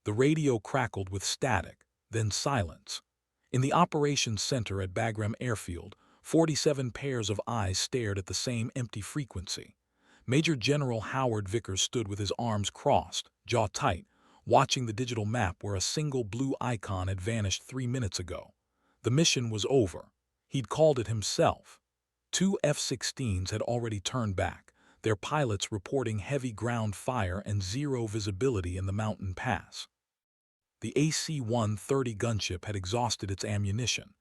The radio crackled with static, then silence. In the operations center at Bagram Airfield, 47 pairs of eyes stared at the same empty frequency. Major General Howard Vickers stood with his arms crossed, jaw tight, watching the digital map where a single blue icon had vanished 3 minutes ago. The mission was over. He'd called it himself. Two F-16s had already turned back, their pilots reporting heavy ground fire and zero visibility in the mountain pass. The AC-130 gunship had exhausted its ammunition.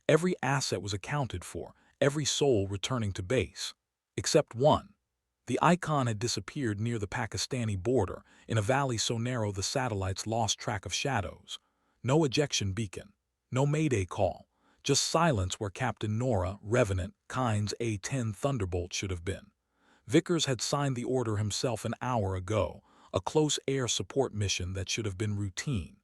Every asset was accounted for, every soul returning to base. Except one. The icon had disappeared near the Pakistani border, in a valley so narrow the satellites lost track of shadows. No ejection beacon, no mayday call, just silence where Captain Nora, Revenant, Kynes' A-10 Thunderbolt should have been. Vickers had signed the order himself an hour ago, a close air support mission that should have been routine.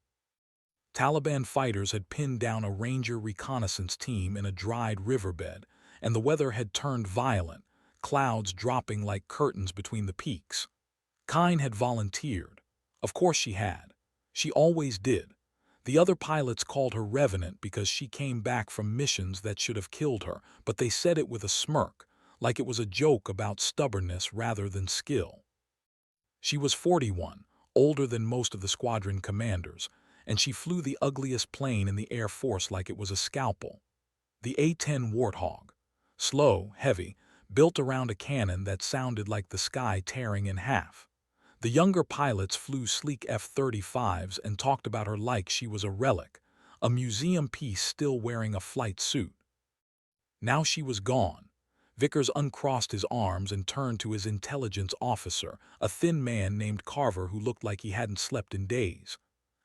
Taliban fighters had pinned down a Ranger reconnaissance team in a dried riverbed, and the weather had turned violent, clouds dropping like curtains between the peaks. Kyne had volunteered. Of course she had. She always did. The other pilots called her Revenant because she came back from missions that should have killed her, but they said it with a smirk, like it was a joke about stubbornness rather than skill. She was 41, older than most of the squadron commanders, and she flew the ugliest plane in the Air Force like it was a scalpel. The A-10 Warthog. Slow, heavy, built around a cannon that sounded like the sky tearing in half. The younger pilots flew sleek F-35s and talked about her like she was a relic, a museum piece still wearing a flight suit. Now she was gone. Vickers uncrossed his arms and turned to his intelligence officer, a thin man named Carver who looked like he hadn't slept in days.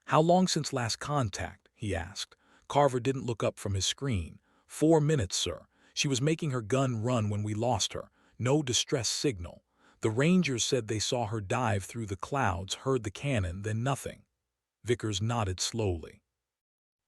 "How long since last contact?" he asked. Carver didn't look up from his screen. 4 minutes, sir. She was making her gun run when we lost her. No distress signal. The Rangers said they saw her dive through the clouds, heard the cannon, then nothing. Vickers nodded slowly.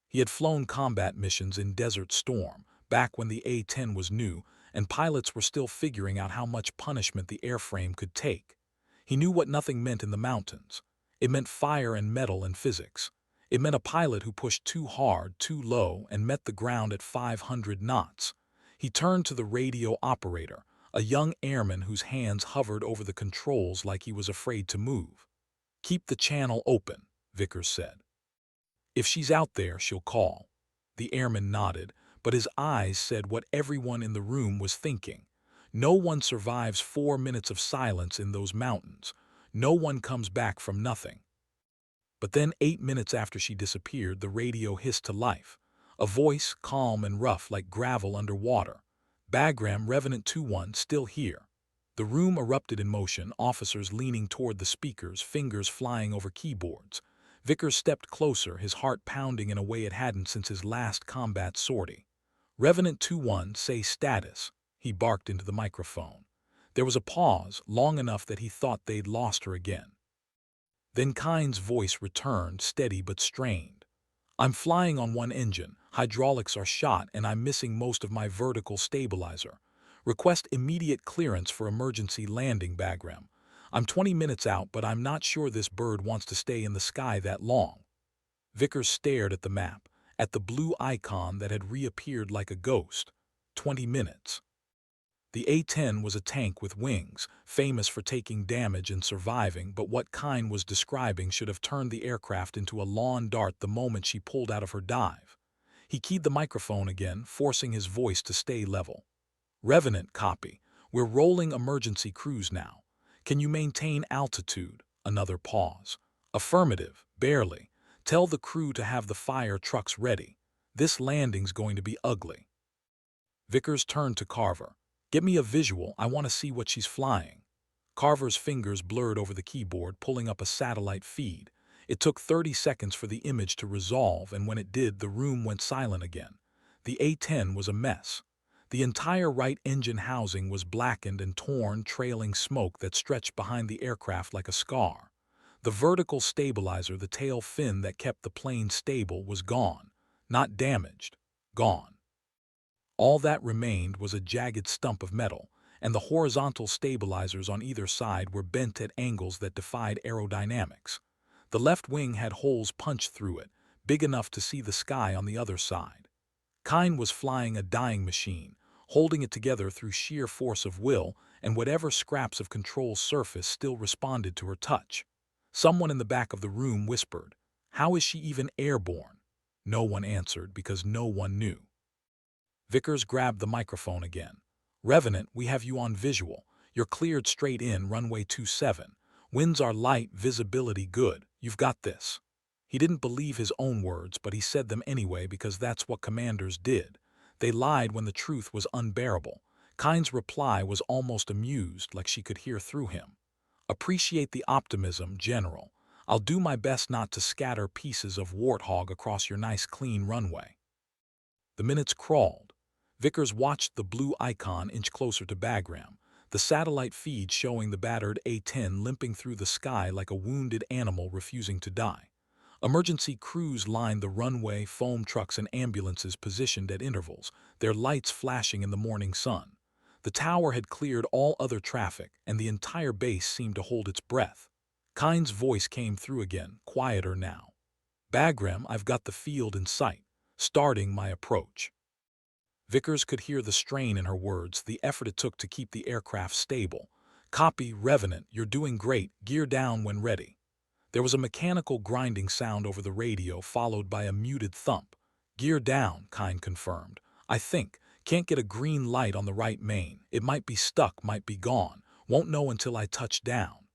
He had flown combat missions in Desert Storm, back when the A-10 was new, and pilots were still figuring out how much punishment the airframe could take. He knew what nothing meant in the mountains. It meant fire and metal and physics. It meant a pilot who pushed too hard, too low, and met the ground at 500 knots. He turned to the radio operator, a young airman whose hands hovered over the controls like he was afraid to move. "Keep the channel open," Vickers said. "If she's out there, she'll call." The airman nodded, but his eyes said what everyone in the room was thinking. No one survives 4 minutes of silence in those mountains. No one comes back from nothing. But then 8 minutes after she disappeared, the radio hissed to life. A voice, calm and rough like gravel under water. "Bagram, Revenant 2-1, still here." The room erupted in motion, officers leaning toward the speakers, fingers flying over keyboards. Vickers stepped closer, his heart pounding in a way it hadn't since his last combat sortie. "Revenant 2-1, say status," he barked into the microphone. There was a pause, long enough that he thought they'd lost her again. Then Kyne's voice returned, steady but strained. "I'm flying on one engine, hydraulics are shot, and I'm missing most of my vertical stabilizer. Request immediate clearance for emergency landing, Bagram. I'm 20 minutes out, but I'm not sure this bird wants to stay in the sky that long." Vickers stared at the map, at the blue icon that had reappeared like a ghost. 20 minutes. The A-10 was a tank with wings, famous for taking damage and surviving, but what Kyne was describing should have turned the aircraft into a lawn dart the moment she pulled out of her dive. He keyed the microphone again, forcing his voice to stay level. "Revenant, copy. We're rolling emergency cruise now. Can you maintain altitude?" Another pause. "Affirmative, barely. Tell the crew to have the fire trucks ready. This landing's going to be ugly." Vickers turned to Carver. "Get me a visual, I want to see what she's flying." Carver's fingers blurred over the keyboard, pulling up a satellite feed. It took 30 seconds for the image to resolve, and when it did, the room went silent again. The A-10 was a mess. The entire right engine housing was blackened and torn, trailing smoke that stretched behind the aircraft like a scar. The vertical stabilizer, the tail fin that kept the plane stable, was gone. Not damaged. Gone. All that remained was a jagged stump of metal, and the horizontal stabilizers on either side were bent at angles that defied aerodynamics. The left wing had holes punched through it, big enough to see the sky on the other side. Kine was flying a dying machine, holding it together through sheer force of will, and whatever scraps of control surface still responded to her touch. Someone in the back of the room whispered, "How is she even airborne?" No one answered because no one knew. Vickers grabbed the microphone again. "Revenant, we have you on visual. You're cleared straight in, runway 27. Winds are light, visibility good. You've got this." He didn't believe his own words, but he said them anyway because that's what commanders did. They lied when the truth was unbearable. Kine's reply was almost amused, like she could hear through him. "Appreciate the optimism, General. I'll do my best not to scatter pieces of warthog across your nice clean runway." The minutes crawled. Vickers watched the blue icon inch closer to Bagram, the satellite feed showing the battered A-10 limping through the sky like a wounded animal refusing to die. Emergency crews lined the runway, foam trucks and ambulances positioned at intervals, their lights flashing in the morning sun. The tower had cleared all other traffic, and the entire base seemed to hold its breath. Kine's voice came through again, quieter now. "Bagram, I've got the field in sight. Starting my approach." Vickers could hear the strain in her words, the effort it took to keep the aircraft stable. "Copy, Revenant, you're doing great. Gear down when ready." There was a mechanical grinding sound over the radio, followed by a muted thump. "Gear down," Kine confirmed. "I think. Can't get a green light on the right main. It might be stuck, might be gone. Won't know until I touch down."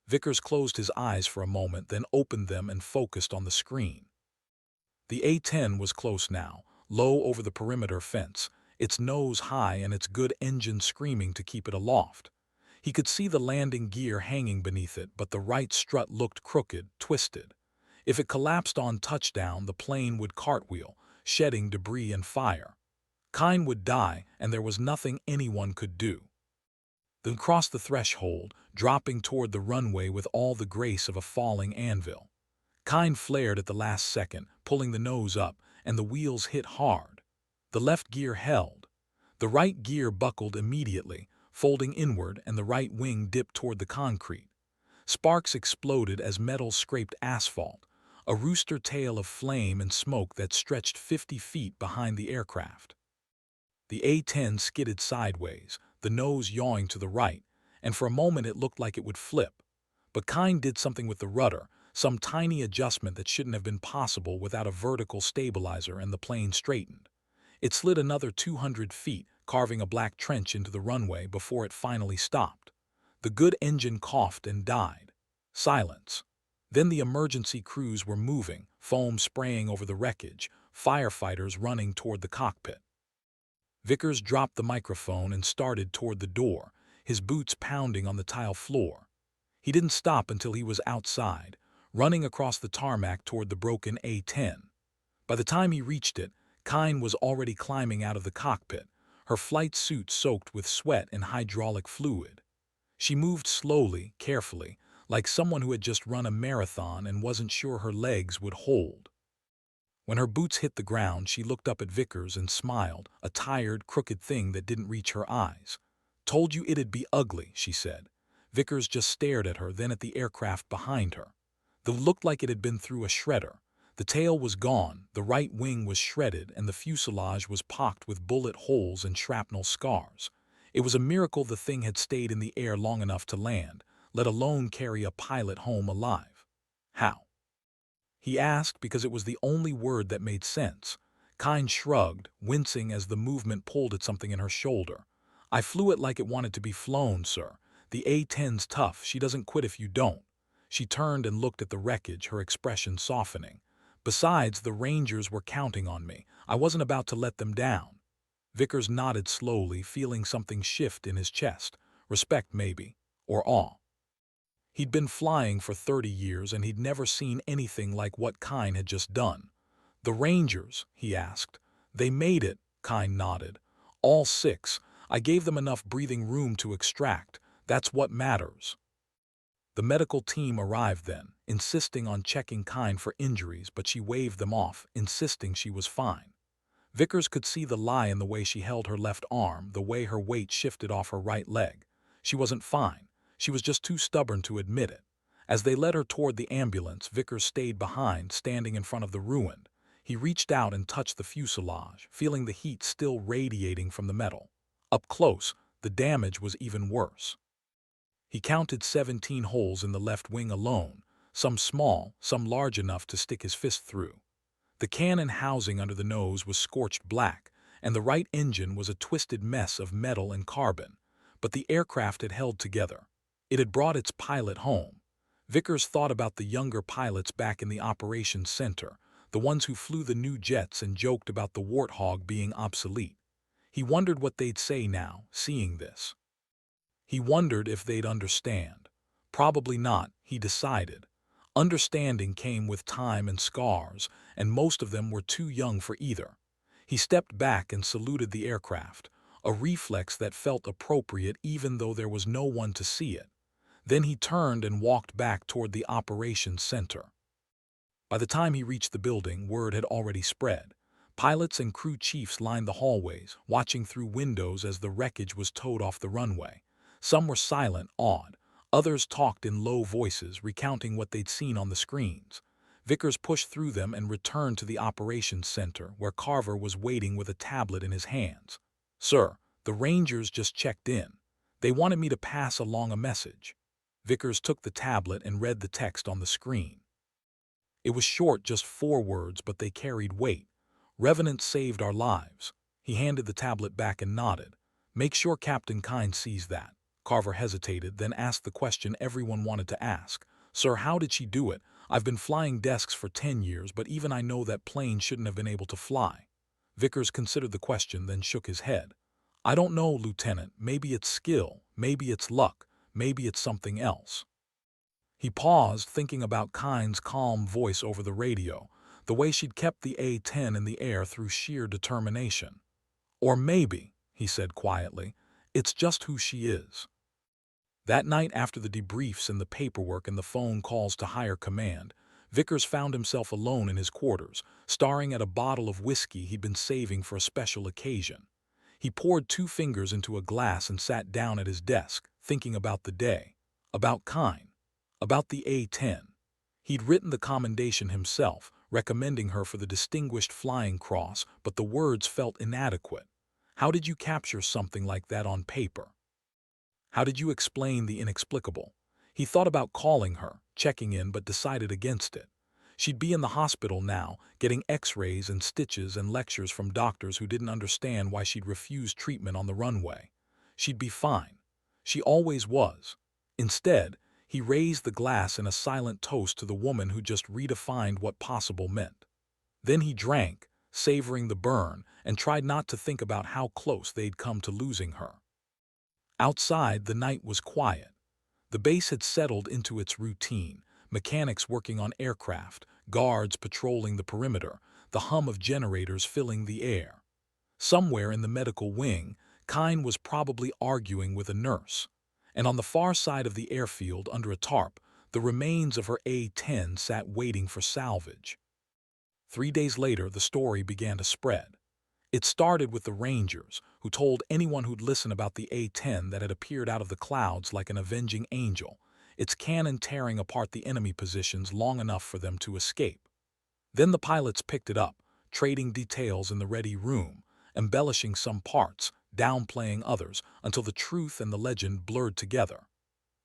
Vickers closed his eyes for a moment, then opened them and focused on the screen. The A-10 was close now, low over the perimeter fence, its nose high and its good engine screaming to keep it aloft. He could see the landing gear hanging beneath it, but the right strut looked crooked, twisted. If it collapsed on touchdown, the plane would cartwheel, shedding debris and fire. Kine would die, and there was nothing anyone could do. Then crossed the threshold, dropping toward the runway with all the grace of a falling anvil. Kine flared at the last second, pulling the nose up, and the wheels hit hard. The left gear held. The right gear buckled immediately, folding inward, and the right wing dipped toward the concrete. Sparks exploded as metal scraped asphalt, a rooster tail of flame and smoke that stretched 50 feet behind the aircraft. The A-10 skidded sideways, the nose yawing to the right, and for a moment it looked like it would flip. But Kine did something with the rudder, some tiny adjustment that shouldn't have been possible without a vertical stabilizer, and the plane straightened. It slid another 200 feet, carving a black trench into the runway before it finally stopped. The good engine coughed and died. Silence. Then the emergency crews were moving, foam spraying over the wreckage, firefighters running toward the cockpit. Vickers dropped the microphone and started toward the door, his boots pounding on the tile floor. He didn't stop until he was outside, running across the tarmac toward the broken A-10. By the time he reached it, Kine was already climbing out of the cockpit, her flight suit soaked with sweat and hydraulic fluid. She moved slowly, carefully, like someone who had just run a marathon and wasn't sure her legs would hold. When her boots hit the ground, she looked up at Vickers and smiled, a tired, crooked thing that didn't reach her eyes. "Told you it'd be ugly," she said. Vickers just stared at her, then at the aircraft behind her. It looked like it had been through a shredder. The tail was gone, the right wing was shredded, and the fuselage was pocked with bullet holes and shrapnel scars. It was a miracle the thing had stayed in the air long enough to land, let alone carry a pilot home alive. "How?" he asked, because it was the only word that made sense. Kine shrugged, wincing as the movement pulled at something in her shoulder. "I flew it like it wanted to be flown, sir. The A-10's tough, she doesn't quit if you don't." She turned and looked at the wreckage, her expression softening. "Besides, the Rangers were counting on me. I wasn't about to let them down." Vickers nodded slowly, feeling something shift in his chest. Respect, maybe. Or awe. He'd been flying for 30 years, and he'd never seen anything like what Kine had just done. "The Rangers?" he asked. "They made it," Kine nodded. "All 6. I gave them enough breathing room to extract. That's what matters." The medical team arrived then, insisting on checking Kine for injuries, but she waved them off, insisting she was fine. Vickers could see the lie in the way she held her left arm, the way her weight shifted off her right leg. She wasn't fine. She was just too stubborn to admit it. As they led her toward the ambulance, Vickers stayed behind, standing in front of the ruin. He reached out and touched the fuselage, feeling the heat still radiating from the metal. Up close, the damage was even worse. He counted 17 holes in the left wing alone, some small, some large enough to stick his fist through. The cannon housing under the nose was scorched black, and the right engine was a twisted mess of metal and carbon. But the aircraft had held together. It had brought its pilot home. Vickers thought about the younger pilots back in the operations center, the ones who flew the new jets and joked about the Warthog being obsolete. He wondered what they'd say now, seeing this. He wondered if they'd understand. Probably not, he decided. Understanding came with time and scars, and most of them were too young for either. He stepped back and saluted the aircraft, a reflex that felt appropriate even though there was no one to see it. Then he turned and walked back toward the operations center. By the time he reached the building, word had already spread. Pilots and crew chiefs lined the hallways, watching through windows as the wreckage was towed off the runway. Some were silent, awed. Others talked in low voices, recounting what they'd seen on the screens. Vickers pushed through them and returned to the operations center, where Carver was waiting with a tablet in his hands. "Sir, the Rangers just checked in. They wanted me to pass along a message." Vickers took the tablet and read the text on the screen. It was short, just 4 words, but they carried weight. "Revenant saved our lives." He handed the tablet back and nodded. "Make sure Captain Kyne sees that." Carver hesitated, then asked the question everyone wanted to ask. "Sir, how did she do it? I've been flying desks for 10 years, but even I know that plane shouldn't have been able to fly." Vickers considered the question, then shook his head. "I don't know, Lieutenant. Maybe it's skill, maybe it's luck, maybe it's something else." He paused, thinking about Kyne's calm voice over the radio, the way she'd kept the A-10 in the air through sheer determination. "Or maybe," he said quietly, "it's just who she is." That night, after the debriefs and the paperwork and the phone calls to higher command, Vickers found himself alone in his quarters, staring at a bottle of whiskey he'd been saving for a special occasion. He poured 2 fingers into a glass and sat down at his desk, thinking about the day, about Kyne, about the A-10. He'd written the commendation himself, recommending her for the Distinguished Flying Cross, but the words felt inadequate. How did you capture something like that on paper? How did you explain the inexplicable? He thought about calling her, checking in, but decided against it. She'd be in the hospital now, getting x-rays and stitches and lectures from doctors who didn't understand why she'd refused treatment on the runway. She'd be fine. She always was. Instead, he raised the glass in a silent toast to the woman who just redefined what possible meant. Then he drank, savoring the burn, and tried not to think about how close they'd come to losing her. Outside, the night was quiet. The base had settled into its routine, mechanics working on aircraft, guards patrolling the perimeter, the hum of generators filling the air. Somewhere in the medical wing, Kyne was probably arguing with a nurse. And on the far side of the airfield, under a tarp, the remains of her A-10 sat waiting for salvage. 3 days later, the story began to spread. It started with the Rangers, who told anyone who'd listen about the A-10 that had appeared out of the clouds like an avenging angel, its cannon tearing apart the enemy positions long enough for them to escape. Then the pilots picked it up, trading details in the ready room, embellishing some parts, downplaying others, until the truth and the legend blurred together.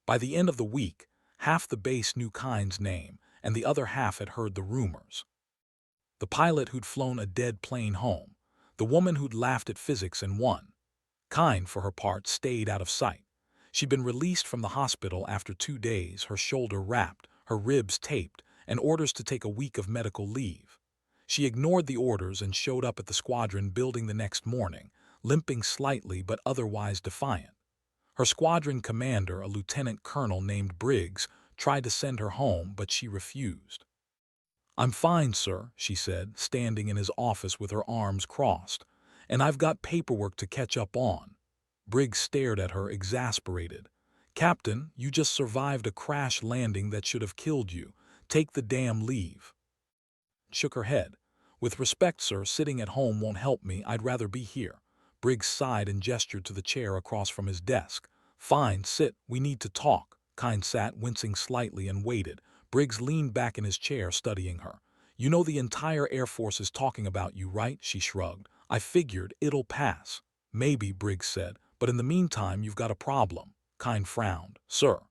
By the end of the week, half the base knew Kyne's name, and the other half had heard the rumors. The pilot who'd flown a dead plane home, the woman who'd laughed at physics and won. Kyne, for her part, stayed out of sight. She'd been released from the hospital after 2 days, her shoulder wrapped, her ribs taped, and orders to take a week of medical leave. She ignored the orders and showed up at the squadron building the next morning, limping slightly but otherwise defiant. Her squadron commander, a lieutenant colonel named Briggs, tried to send her home, but she refused. "I'm fine, sir," she said, standing in his office with her arms crossed, "and I've got paperwork to catch up on." Briggs stared at her, exasperated. "Captain, you just survived a crash landing that should have killed you. Take the damn leave." Shook her head. "With respect, sir, sitting at home won't help me. I'd rather be here." Briggs sighed and gestured to the chair across from his desk. "Fine, sit. We need to talk." Kyne sat, wincing slightly, and waited. Briggs leaned back in his chair, studying her. "You know the entire Air Force is talking about you, right?" She shrugged. "I figured it'll pass." "Maybe," Briggs said, "but in the meantime you've got a problem." Kyne frowned. "Sir,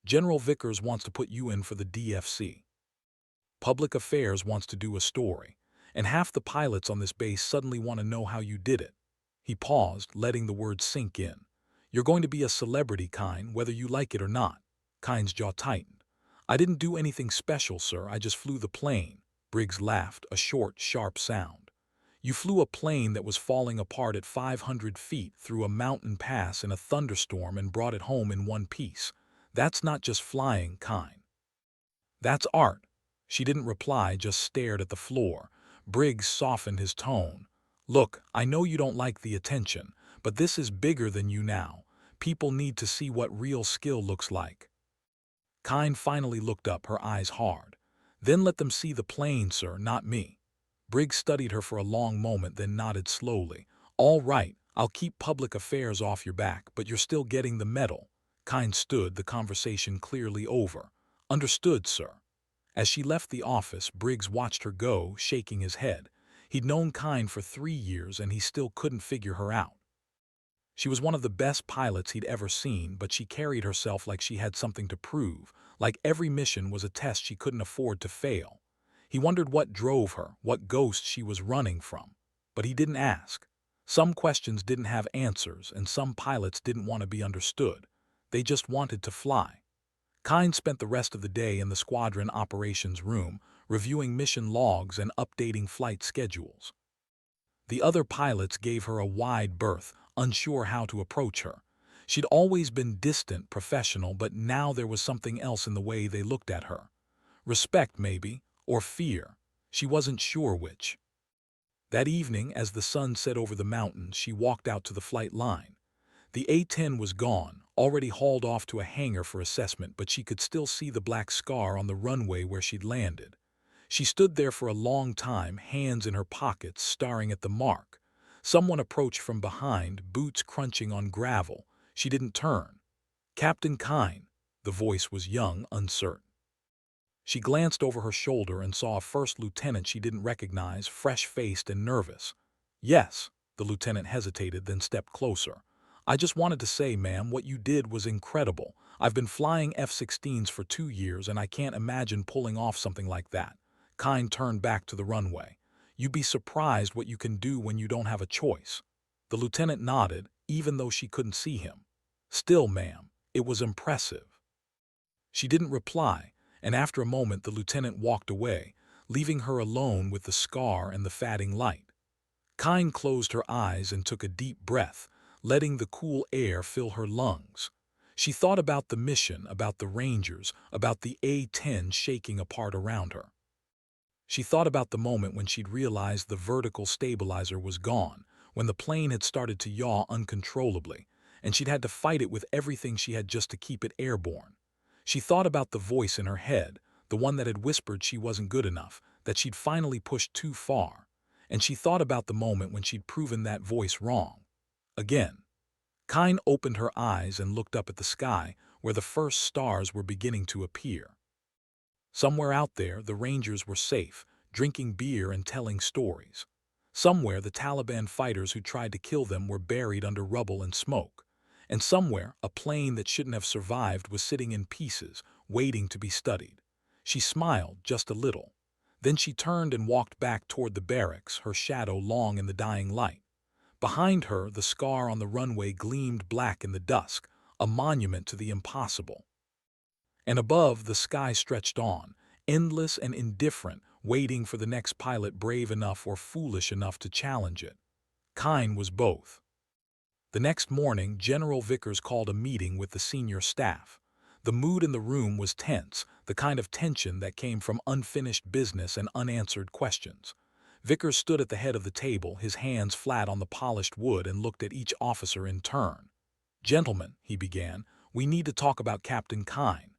General Vickers wants to put you in for the DFC. Public Affairs wants to do a story, and half the pilots on this base suddenly want to know how you did it." He paused, letting the words sink in. "You're going to be a celebrity, Kyne, whether you like it or not." Kyne's jaw tightened. "I didn't do anything special, sir. I just flew the plane." Briggs laughed, a short, sharp sound. "You flew a plane that was falling apart at 500 feet through a mountain pass in a thunderstorm and brought it home in one piece. That's not just flying, Kyne. That's art." She didn't reply, just stared at the floor. Briggs softened his tone. "Look, I know you don't like the attention, but this is bigger than you now. People need to see what real skill looks like." Kyne finally looked up, her eyes hard. "Then let them see the plane, sir, not me." Briggs studied her for a long moment, then nodded slowly. "All right, I'll keep public affairs off your back, but you're still getting the medal." Kyne stood, the conversation clearly over. "Understood, sir." As she left the office, Briggs watched her go, shaking his head. He'd known Kyne for 3 years, and he still couldn't figure her out. She was one of the best pilots he'd ever seen, but she carried herself like she had something to prove, like every mission was a test she couldn't afford to fail. He wondered what drove her, what ghost she was running from. But he didn't ask. Some questions didn't have answers, and some pilots didn't want to be understood. They just wanted to fly. Kyne spent the rest of the day in the squadron operations room, reviewing mission logs and updating flight schedules. The other pilots gave her a wide berth, unsure how to approach her. She'd always been distant, professional, but now there was something else in the way they looked at her. Respect, maybe, or fear. She wasn't sure which. That evening, as the sun set over the mountains, she walked out to the flight line. The A-10 was gone, already hauled off to a hangar for assessment, but she could still see the black scar on the runway where she'd landed. She stood there for a long time, hands in her pockets, staring at the mark. Someone approached from behind, boots crunching on gravel. She didn't turn. "Captain Kyne." The voice was young, uncertain. She glanced over her shoulder and saw a first lieutenant she didn't recognize, fresh-faced and nervous. "Yes." The lieutenant hesitated, then stepped closer. "I just wanted to say, ma'am, what you did was incredible. I've been flying F-16s for 2 years, and I can't imagine pulling off something like that." Kyne turned back to the runway. "You'd be surprised what you can do when you don't have a choice." The lieutenant nodded, even though she couldn't see him. "Still, ma'am, it was impressive." She didn't reply, and after a moment the lieutenant walked away, leaving her alone with the scar and the fading light. Kyne closed her eyes and took a deep breath, letting the cool air fill her lungs. She thought about the mission, about the Rangers, about the A-10 shaking apart around her. She thought about the moment when she'd realized the vertical stabilizer was gone, when the plane had started to yaw uncontrollably, and she'd had to fight it with everything she had just to keep it airborne. She thought about the voice in her head, the one that had whispered she wasn't good enough, that she'd finally pushed too far. And she thought about the moment when she'd proven that voice wrong. Again. Kyne opened her eyes and looked up at the sky, where the first stars were beginning to appear. Somewhere out there, the Rangers were safe, drinking beer and telling stories. Somewhere, the Taliban fighters who tried to kill them were buried under rubble and smoke. And somewhere, a plane that shouldn't have survived was sitting in pieces, waiting to be studied. She smiled just a little. Then she turned and walked back toward the barracks, her shadow long in the dying light. Behind her, the scar on the runway gleamed black in the dusk, a monument to the impossible. And above, the sky stretched on, endless and indifferent, waiting for the next pilot brave enough or foolish enough to challenge it. Kyne was both. The next morning, General Vickers called a meeting with the senior staff. The mood in the room was tense, the kind of tension that came from unfinished business and unanswered questions. Vickers stood at the head of the table, his hands flat on the polished wood, and looked at each officer in turn. "Gentlemen," he began, "we need to talk about Captain Kyne."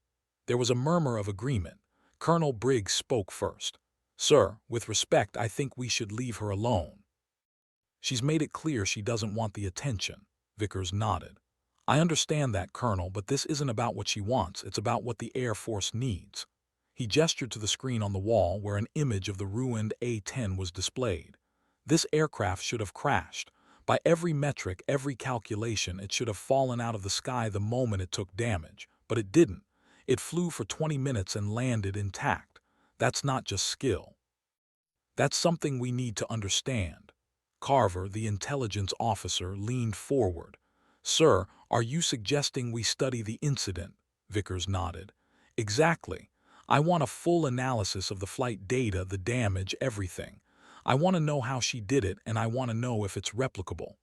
There was a murmur of agreement. Colonel Briggs spoke first. "Sir, with respect, I think we should leave her alone." "She's made it clear she doesn't want the attention." Vickers nodded. I understand that, Colonel, but this isn't about what she wants, it's about what the Air Force needs. He gestured to the screen on the wall where an image of the ruined A-10 was displayed. This aircraft should have crashed. By every metric, every calculation, it should have fallen out of the sky the moment it took damage. But it didn't. It flew for 20 minutes and landed intact. That's not just skill. That's something we need to understand. Carver, the intelligence officer, leaned forward. Sir, are you suggesting we study the incident? Vickers nodded. Exactly. I want a full analysis of the flight data, the damage, everything. I want to know how she did it, and I want to know if it's replicable.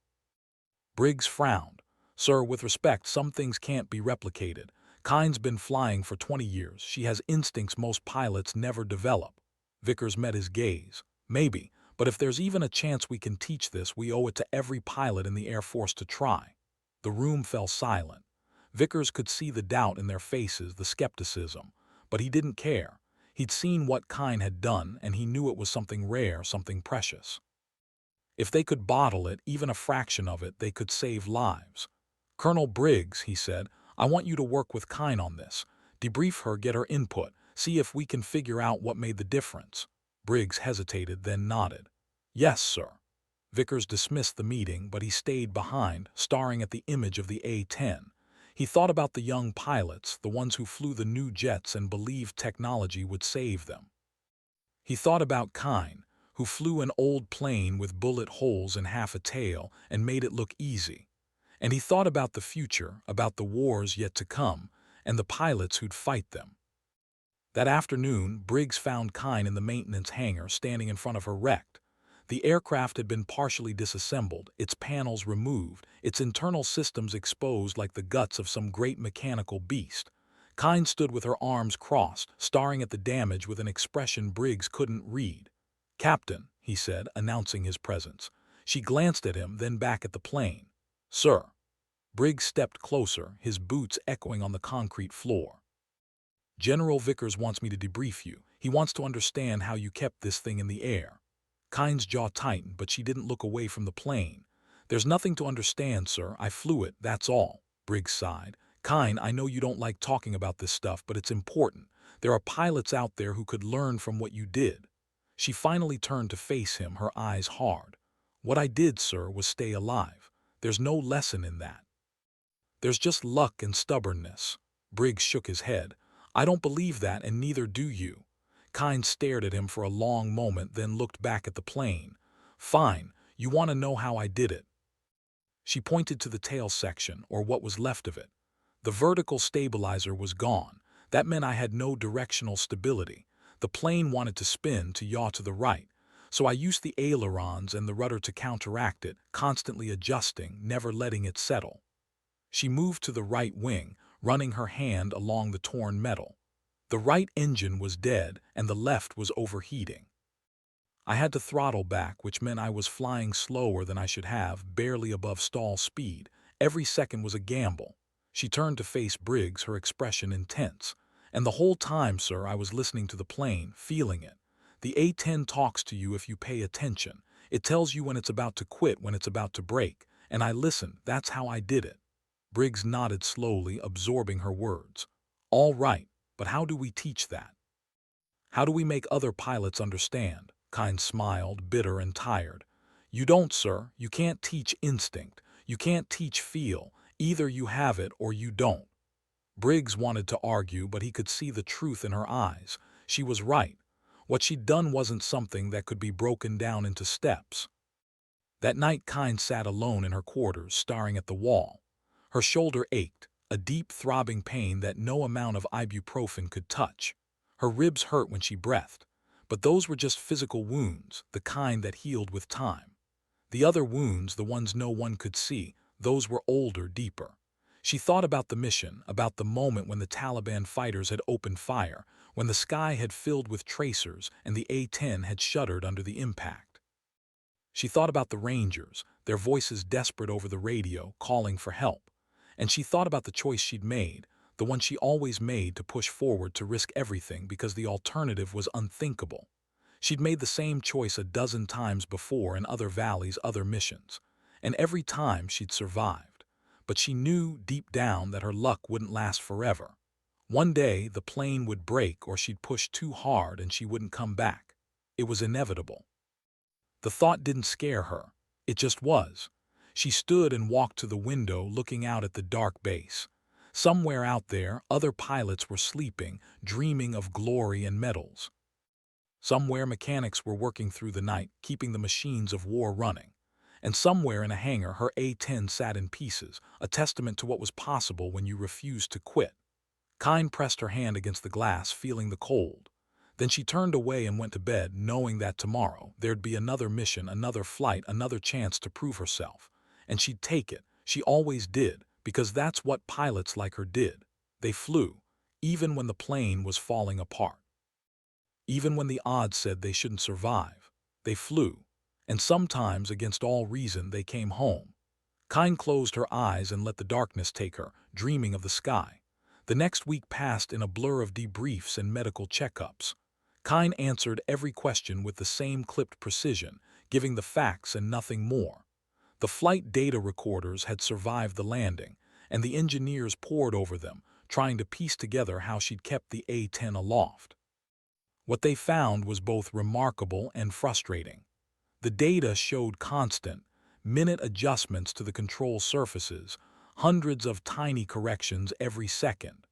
Briggs frowned. Sir, with respect, some things can't be replicated. Kind's been flying for 20 years. She has instincts most pilots never develop. Vickers met his gaze. Maybe, but if there's even a chance we can teach this, we owe it to every pilot in the Air Force to try. The room fell silent. Vickers could see the doubt in their faces, the skepticism. But he didn't care. He'd seen what Kind had done, and he knew it was something rare, something precious. If they could bottle it, even a fraction of it, they could save lives. Colonel Briggs, he said, I want you to work with Kind on this. Debrief her, get her input, see if we can figure out what made the difference. Briggs hesitated, then nodded. Yes, sir. Vickers dismissed the meeting, but he stayed behind, staring at the image of the A-10. He thought about the young pilots, the ones who flew the new jets and believed technology would save them. He thought about Kind, who flew an old plane with bullet holes in half a tail and made it look easy. And he thought about the future, about the wars yet to come, and the pilots who'd fight them. That afternoon, Briggs found Kind in the maintenance hangar, standing in front of her wrecked. The aircraft had been partially disassembled, its panels removed, its internal systems exposed like the guts of some great mechanical beast. Kind stood with her arms crossed, staring at the damage with an expression Briggs couldn't read. Captain, he said, announcing his presence. She glanced at him, then back at the plane. Sir. Briggs stepped closer, his boots echoing on the concrete floor. General Vickers wants me to debrief you. He wants to understand how you kept this thing in the air. Kind's jaw tightened, but she didn't look away from the plane. There's nothing to understand, sir. I flew it, that's all. Briggs sighed. Kind, I know you don't like talking about this stuff, but it's important. There are pilots out there who could learn from what you did. She finally turned to face him, her eyes hard. What I did, sir, was stay alive. There's no lesson in that. There's just luck and stubbornness. Briggs shook his head. I don't believe that, and neither do you. Kind stared at him for a long moment, then looked back at the plane. Fine, you want to know how I did it. She pointed to the tail section, or what was left of it. The vertical stabilizer was gone. That meant I had no directional stability. The plane wanted to spin, to yaw to the right. So I used the ailerons and the rudder to counteract it, constantly adjusting, never letting it settle. She moved to the right wing, running her hand along the torn metal. The right engine was dead, and the left was overheating. I had to throttle back, which meant I was flying slower than I should have, barely above stall speed. Every second was a gamble. She turned to face Briggs, her expression intense. And the whole time, sir, I was listening to the plane, feeling it. The A-10 talks to you if you pay attention. It tells you when it's about to quit, when it's about to break. And I listened. That's how I did it. Briggs nodded slowly, absorbing her words. All right, but how do we teach that? How do we make other pilots understand? Kind smiled, bitter and tired. You don't, sir. You can't teach instinct. You can't teach feel. Either you have it or you don't. Briggs wanted to argue, but he could see the truth in her eyes. She was right. What she'd done wasn't something that could be broken down into steps. That night, Kind sat alone in her quarters, staring at the wall. Her shoulder ached, a deep throbbing pain that no amount of ibuprofen could touch. Her ribs hurt when she breathed. But those were just physical wounds, the kind that healed with time. The other wounds, the ones no one could see, those were older, deeper. She thought about the mission, about the moment when the Taliban fighters had opened fire, when the sky had filled with tracers and the A-10 had shuddered under the impact. She thought about the Rangers, their voices desperate over the radio, calling for help. And she thought about the choice she'd made, the one she always made, to push forward, to risk everything because the alternative was unthinkable. She'd made the same choice a dozen times before in other valleys, other missions. And every time she'd survived. but she knew deep down that her luck wouldn't last forever. One day, the plane would break or she'd push too hard and she wouldn't come back. It was inevitable. The thought didn't scare her. It just was. She stood and walked to the window, looking out at the dark base. Somewhere out there, other pilots were sleeping, dreaming of glory and medals. Somewhere, mechanics were working through the night, keeping the machines of war running. And somewhere in a hangar, her A-10 sat in pieces, a testament to what was possible when you refused to quit. Kyne pressed her hand against the glass, feeling the cold. Then she turned away and went to bed, knowing that tomorrow there'd be another mission, another flight, another chance to prove herself. And she'd take it. She always did, because that's what pilots like her did. They flew, even when the plane was falling apart. Even when the odds said they shouldn't survive. They flew. And sometimes, against all reason, they came home. Kyne closed her eyes and let the darkness take her, dreaming of the sky. The next week passed in a blur of debriefs and medical checkups. Kyne answered every question with the same clipped precision, giving the facts and nothing more. The flight data recorders had survived the landing, and the engineers pored over them, trying to piece together how she'd kept the A-10 aloft. What they found was both remarkable and frustrating. The data showed constant, minute adjustments to the control surfaces, hundreds of tiny corrections every second.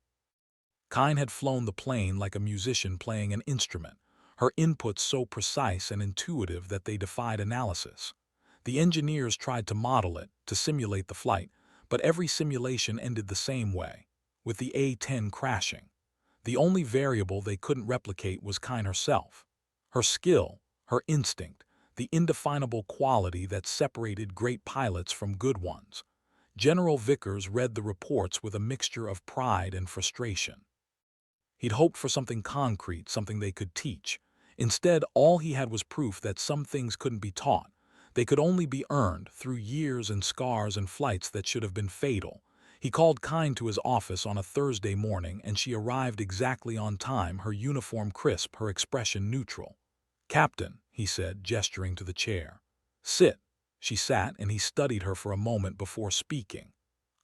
Kyne had flown the plane like a musician playing an instrument, her inputs so precise and intuitive that they defied analysis. The engineers tried to model it, to simulate the flight, but every simulation ended the same way, with the A-10 crashing. The only variable they couldn't replicate was Kyne herself. Her skill, her instinct, the indefinable quality that separated great pilots from good ones. General Vickers read the reports with a mixture of pride and frustration. He'd hoped for something concrete, something they could teach. Instead, all he had was proof that some things couldn't be taught. They could only be earned through years and scars and flights that should have been fatal. He called Kyne to his office on a Thursday morning, and she arrived exactly on time, her uniform crisp, her expression neutral. "Captain," he said, gesturing to the chair. "Sit." She sat, and he studied her for a moment before speaking.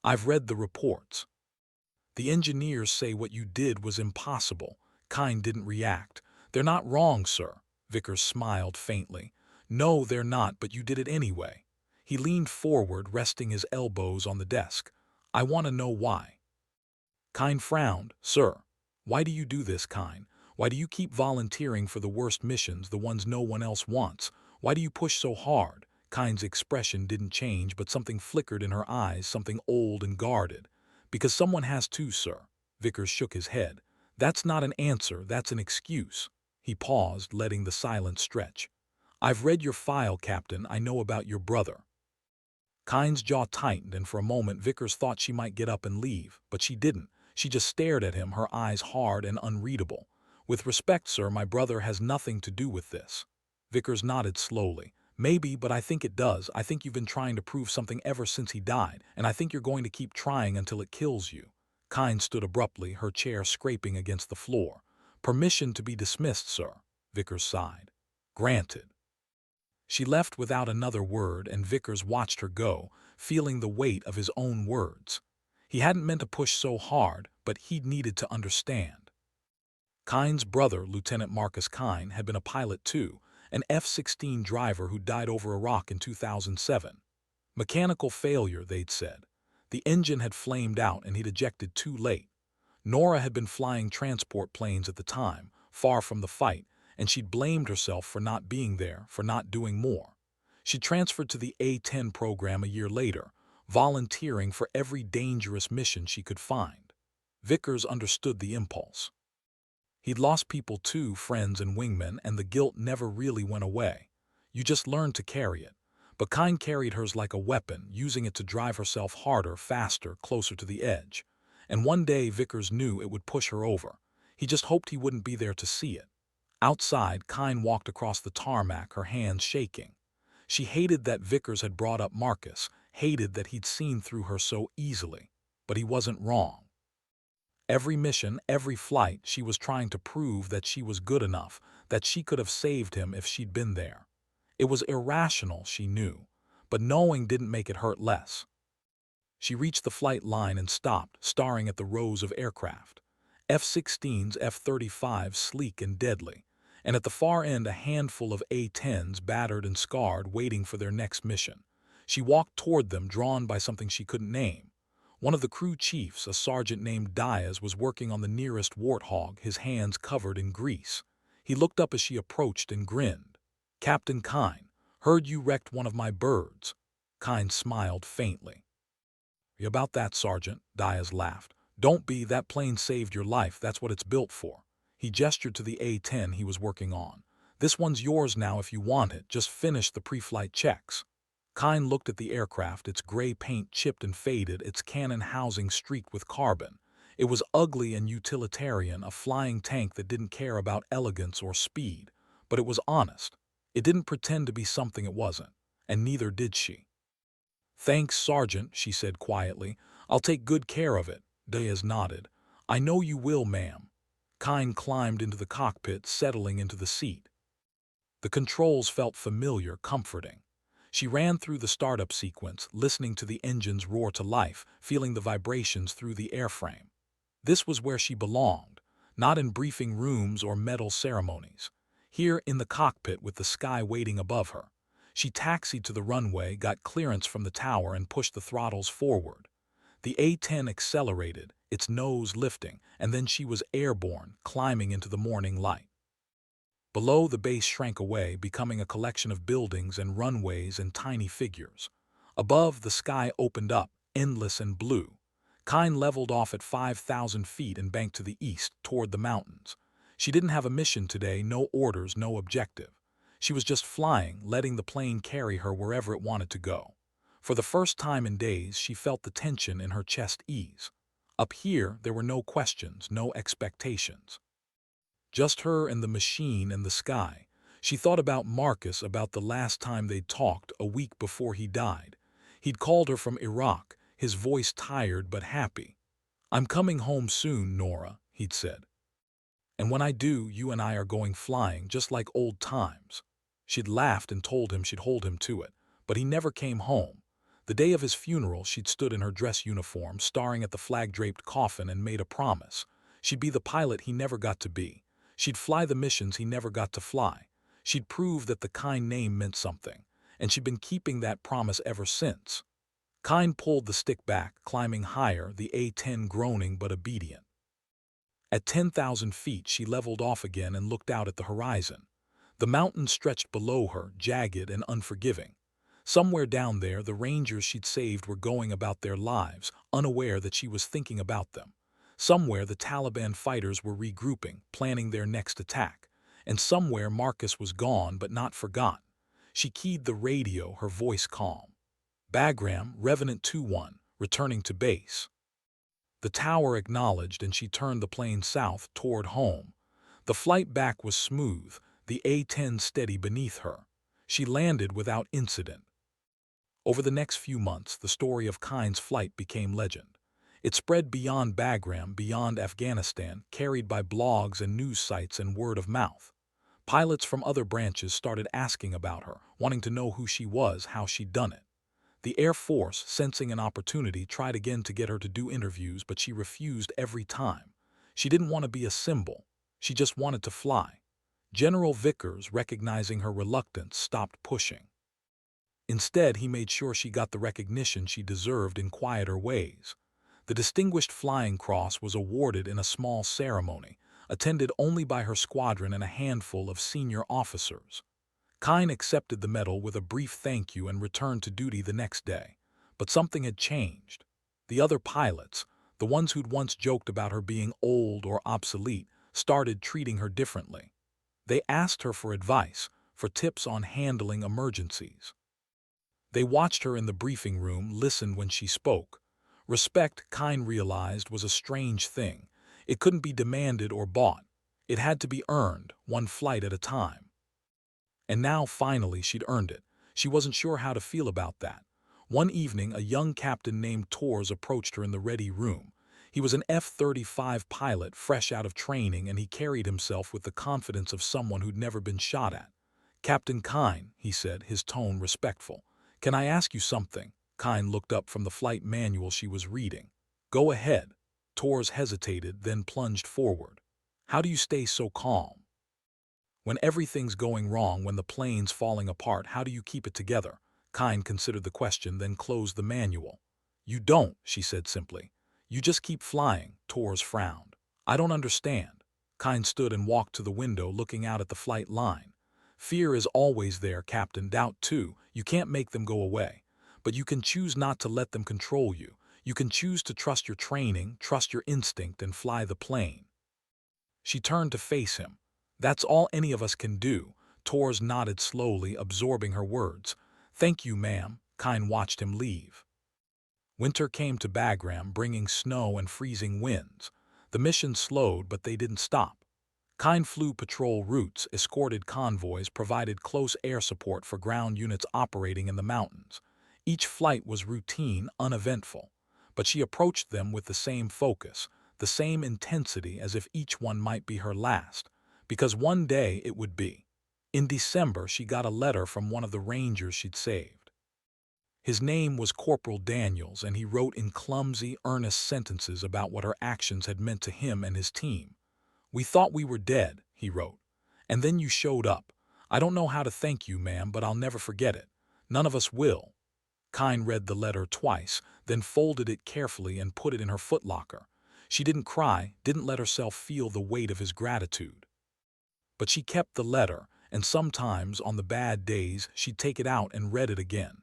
"I've read the reports. The engineers say what you did was impossible." Kyne didn't react. "They're not wrong, sir." Vickers smiled faintly. "No, they're not, but you did it anyway." He leaned forward, resting his elbows on the desk. "I want to know why." Kyne frowned. "Sir, why do you do this, Kyne? Why do you keep volunteering for the worst missions, the ones no one else wants? Why do you push so hard?" Kyne's expression didn't change, but something flickered in her eyes, something old and guarded. "Because someone has to, sir." Vickers shook his head. "That's not an answer, that's an excuse." He paused, letting the silence stretch. "I've read your file, Captain. I know about your brother." Kyne's jaw tightened, and for a moment Vickers thought she might get up and leave, but she didn't. She just stared at him, her eyes hard and unreadable. "With respect, sir, my brother has nothing to do with this." Vickers nodded slowly. "Maybe, but I think it does. I think you've been trying to prove something ever since he died, and I think you're going to keep trying until it kills you." Kyne stood abruptly, her chair scraping against the floor. "Permission to be dismissed, sir." Vickers sighed. "Granted." She left without another word, and Vickers watched her go, feeling the weight of his own words. He hadn't meant to push so hard, but he'd needed to understand. Kyne's brother, Lieutenant Marcus Kyne, had been a pilot too, an F-16 driver who died over Iraq in 2007. Mechanical failure, they'd said. The engine had flamed out and he'd ejected too late. Nora had been flying transport planes at the time, far from the fight, and she'd blamed herself for not being there, for not doing more. She transferred to the A-10 program a year later, volunteering for every dangerous mission she could find. Vickers understood the impulse. He'd lost people too, friends and wingmen, and the guilt never really went away. You just learned to carry it. But Kyne carried hers like a weapon, using it to drive herself harder, faster, closer to the edge. And one day Vickers knew it would push her over. He just hoped he wouldn't be there to see it. Outside, Kyne walked across the tarmac, her hands shaking. She hated that Vickers had brought up Marcus, hated that he'd seen through her so easily. But he wasn't wrong. Every mission, every flight, she was trying to prove that she was good enough, that she could have saved him if she'd been there. It was irrational, she knew, but knowing didn't make it hurt less. She reached the flight line and stopped, staring at the rows of aircraft. F-16s, F-35s, sleek and deadly, and at the far end a handful of A-10s, battered and scarred, waiting for their next mission. She walked toward them, drawn by something she couldn't name. One of the crew chiefs, a sergeant named Diaz, was working on the nearest warthog, his hands covered in grease. He looked up as she approached and grinned. "Captain Kine, heard you wrecked one of my birds." Kine smiled faintly. "About that, Sergeant," Diaz laughed. "Don't be, that plane saved your life, that's what it's built for." He gestured to the A-10 he was working on. "This one's yours now if you want it, just finish the pre-flight checks." Kine looked at the aircraft, its gray paint chipped and faded, its cannon housing streaked with carbon. It was ugly and utilitarian, a flying tank that didn't care about elegance or speed. But it was honest. It didn't pretend to be something it wasn't, and neither did she. "Thanks, Sergeant," she said quietly. "I'll take good care of it." Diaz nodded. "I know you will, ma'am." Kine climbed into the cockpit, settling into the seat. The controls felt familiar, comforting. She ran through the startup sequence, listening to the engines roar to life, feeling the vibrations through the airframe. This was where she belonged, not in briefing rooms or medal ceremonies. Here in the cockpit with the sky waiting above her. She taxied to the runway, got clearance from the tower, and pushed the throttles forward. The A-10 accelerated, its nose lifting, and then she was airborne, climbing into the morning light. Below, the base shrank away, becoming a collection of buildings and runways and tiny figures. Above, the sky opened up, endless and blue. Kine leveled off at 5,000 feet and banked to the east, toward the mountains. She didn't have a mission today, no orders, no objective. She was just flying, letting the plane carry her wherever it wanted to go. For the first time in days, she felt the tension in her chest ease. Up here, there were no questions, no expectations. Just her and the machine and the sky. She thought about Marcus, about the last time they'd talked, a week before he died. He'd called her from Iraq, his voice tired but happy. "I'm coming home soon, Nora," he'd said. "And when I do, you and I are going flying, just like old times." She'd laughed and told him she'd hold him to it, but he never came home. The day of his funeral, she'd stood in her dress uniform, staring at the flag-draped coffin, and made a promise. She'd be the pilot he never got to be. She'd fly the missions he never got to fly. She'd prove that the Kine name meant something, and she'd been keeping that promise ever since. Kine pulled the stick back, climbing higher, the A-10 groaning but obedient. At 10,000 feet, she leveled off again and looked out at the horizon. The mountains stretched below her, jagged and unforgiving. Somewhere down there, the rangers she'd saved were going about their lives, unaware that she was thinking about them. Somewhere, the Taliban fighters were regrouping, planning their next attack. And somewhere, Marcus was gone but not forgotten. She keyed the radio, her voice calm. "Bagram, Revenant 2-1, returning to base." The tower acknowledged, and she turned the plane south, toward home. The flight back was smooth, the A-10 steady beneath her. She landed without incident. Over the next few months, the story of Kine's flight became legend. It spread beyond Bagram, beyond Afghanistan, carried by blogs and news sites and word of mouth. Pilots from other branches started asking about her, wanting to know who she was, how she'd done it. The Air Force, sensing an opportunity, tried again to get her to do interviews, but she refused every time. She didn't want to be a symbol. She just wanted to fly. General Vickers, recognizing her reluctance, stopped pushing. Instead, he made sure she got the recognition she deserved in quieter ways. The Distinguished Flying Cross was awarded in a small ceremony, attended only by her squadron and a handful of senior officers. Kine accepted the medal with a brief thank you and returned to duty the next day. But something had changed. The other pilots, the ones who'd once joked about her being old or obsolete, started treating her differently. They asked her for advice, for tips on handling emergencies. They watched her in the briefing room, listened when she spoke. Respect, Kine realized, was a strange thing. It couldn't be demanded or bought. It had to be earned, one flight at a time. And now, finally, she'd earned it. She wasn't sure how to feel about that. One evening, a young captain named Torres approached her in the ready room. He was an F-35 pilot, fresh out of training, and he carried himself with the confidence of someone who'd never been shot at. "Captain Kine," he said, his tone respectful. "Can I ask you something?" Kine looked up from the flight manual she was reading. Go ahead. Torres hesitated, then plunged forward. How do you stay so calm? When everything's going wrong, when the plane's falling apart, how do you keep it together? Kine considered the question, then closed the manual. You don't, she said simply. You just keep flying. Torres frowned. I don't understand. Kine stood and walked to the window, looking out at the flight line. Fear is always there, Captain. Doubt too. You can't make them go away. But you can choose not to let them control you. You can choose to trust your training, trust your instinct, and fly the plane. She turned to face him. That's all any of us can do. Torres nodded slowly, absorbing her words. Thank you, ma'am. Kine watched him leave. Winter came to Bagram, bringing snow and freezing winds. The mission slowed, but they didn't stop. Kine flew patrol routes, escorted convoys, provided close air support for ground units operating in the mountains. Each flight was routine, uneventful, but she approached them with the same focus, the same intensity, as if each one might be her last, because one day it would be. In December, she got a letter from one of the rangers she'd saved. His name was Corporal Daniels, and he wrote in clumsy, earnest sentences about what her actions had meant to him and his team. We thought we were dead, he wrote. And then you showed up. I don't know how to thank you, ma'am, but I'll never forget it. None of us will. Kine read the letter twice, then folded it carefully and put it in her footlocker. She didn't cry, didn't let herself feel the weight of his gratitude. But she kept the letter, and sometimes, on the bad days, she'd take it out and read it again.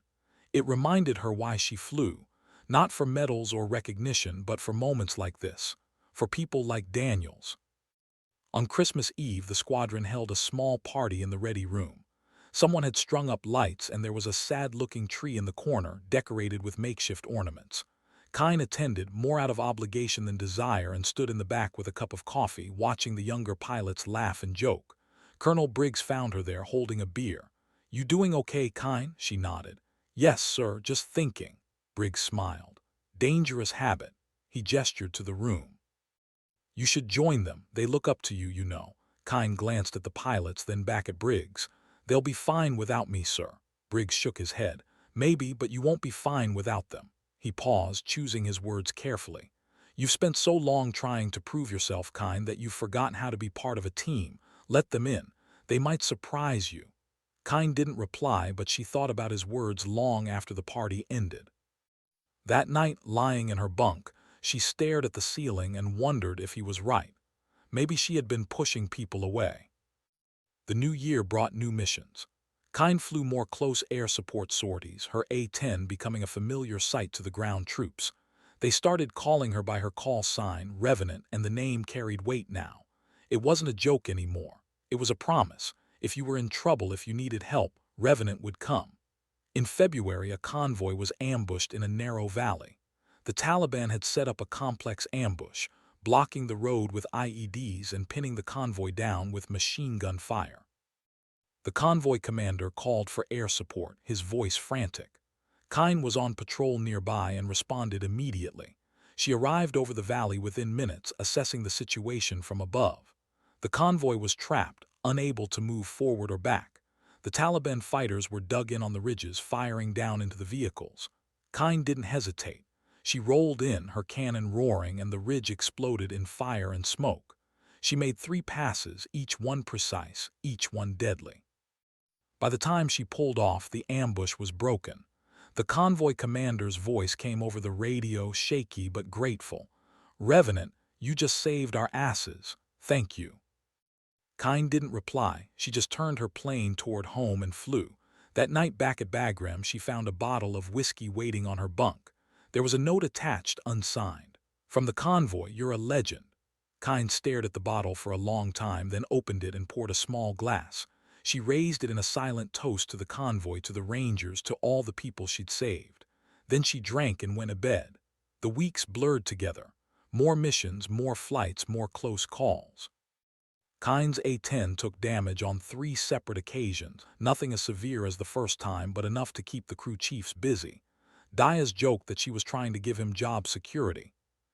It reminded her why she flew, not for medals or recognition, but for moments like this, for people like Daniels. On Christmas Eve, the squadron held a small party in the ready room. Someone had strung up lights, and there was a sad-looking tree in the corner, decorated with makeshift ornaments. Kine attended, more out of obligation than desire, and stood in the back with a cup of coffee, watching the younger pilots laugh and joke. Colonel Briggs found her there, holding a beer. You doing okay, Kine? She nodded. Yes, sir, just thinking. Briggs smiled. Dangerous habit. He gestured to the room. You should join them. They look up to you, you know. Kine glanced at the pilots, then back at Briggs. They'll be fine without me, sir. Briggs shook his head. Maybe, but you won't be fine without them. He paused, choosing his words carefully. You've spent so long trying to prove yourself, Kine, that you've forgotten how to be part of a team. Let them in. They might surprise you. Kine didn't reply, but she thought about his words long after the party ended. That night, lying in her bunk, she stared at the ceiling and wondered if he was right. Maybe she had been pushing people away. The new year brought new missions. Kine flew more close air support sorties, her A-10 becoming a familiar sight to the ground troops. They started calling her by her call sign, Revenant, and the name carried weight now. It wasn't a joke anymore. It was a promise. If you were in trouble, if you needed help, Revenant would come. In February, a convoy was ambushed in a narrow valley. The Taliban had set up a complex ambush, blocking the road with IEDs and pinning the convoy down with machine gun fire. The convoy commander called for air support, his voice frantic. Kine was on patrol nearby and responded immediately. She arrived over the valley within minutes, assessing the situation from above. The convoy was trapped, unable to move forward or back. The Taliban fighters were dug in on the ridges, firing down into the vehicles. Kine didn't hesitate. She rolled in, her cannon roaring, and the ridge exploded in fire and smoke. She made 3 passes, each one precise, each one deadly. By the time she pulled off, the ambush was broken. The convoy commander's voice came over the radio, shaky but grateful. Revenant, you just saved our asses. Thank you. Kine didn't reply. She just turned her plane toward home and flew. That night back at Bagram, she found a bottle of whiskey waiting on her bunk. There was a note attached, unsigned. From the convoy, you're a legend. Kine stared at the bottle for a long time, then opened it and poured a small glass. She raised it in a silent toast to the convoy, to the rangers, to all the people she'd saved. Then she drank and went to bed. The weeks blurred together. More missions, more flights, more close calls. Kine's A-10 took damage on 3 separate occasions, nothing as severe as the first time, but enough to keep the crew chiefs busy. Diaz joked that she was trying to give him job security.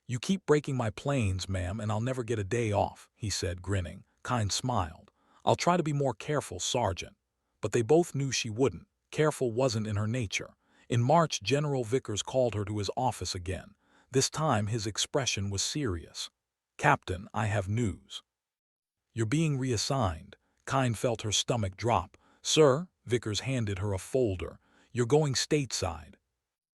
You keep breaking my planes, ma'am, and I'll never get a day off, he said, grinning. Kine smiled. I'll try to be more careful, Sergeant. But they both knew she wouldn't. Careful wasn't in her nature. In March, General Vickers called her to his office again. This time his expression was serious. "Captain, I have news. You're being reassigned." Kine felt her stomach drop. "Sir," Vickers handed her a folder. "You're going stateside.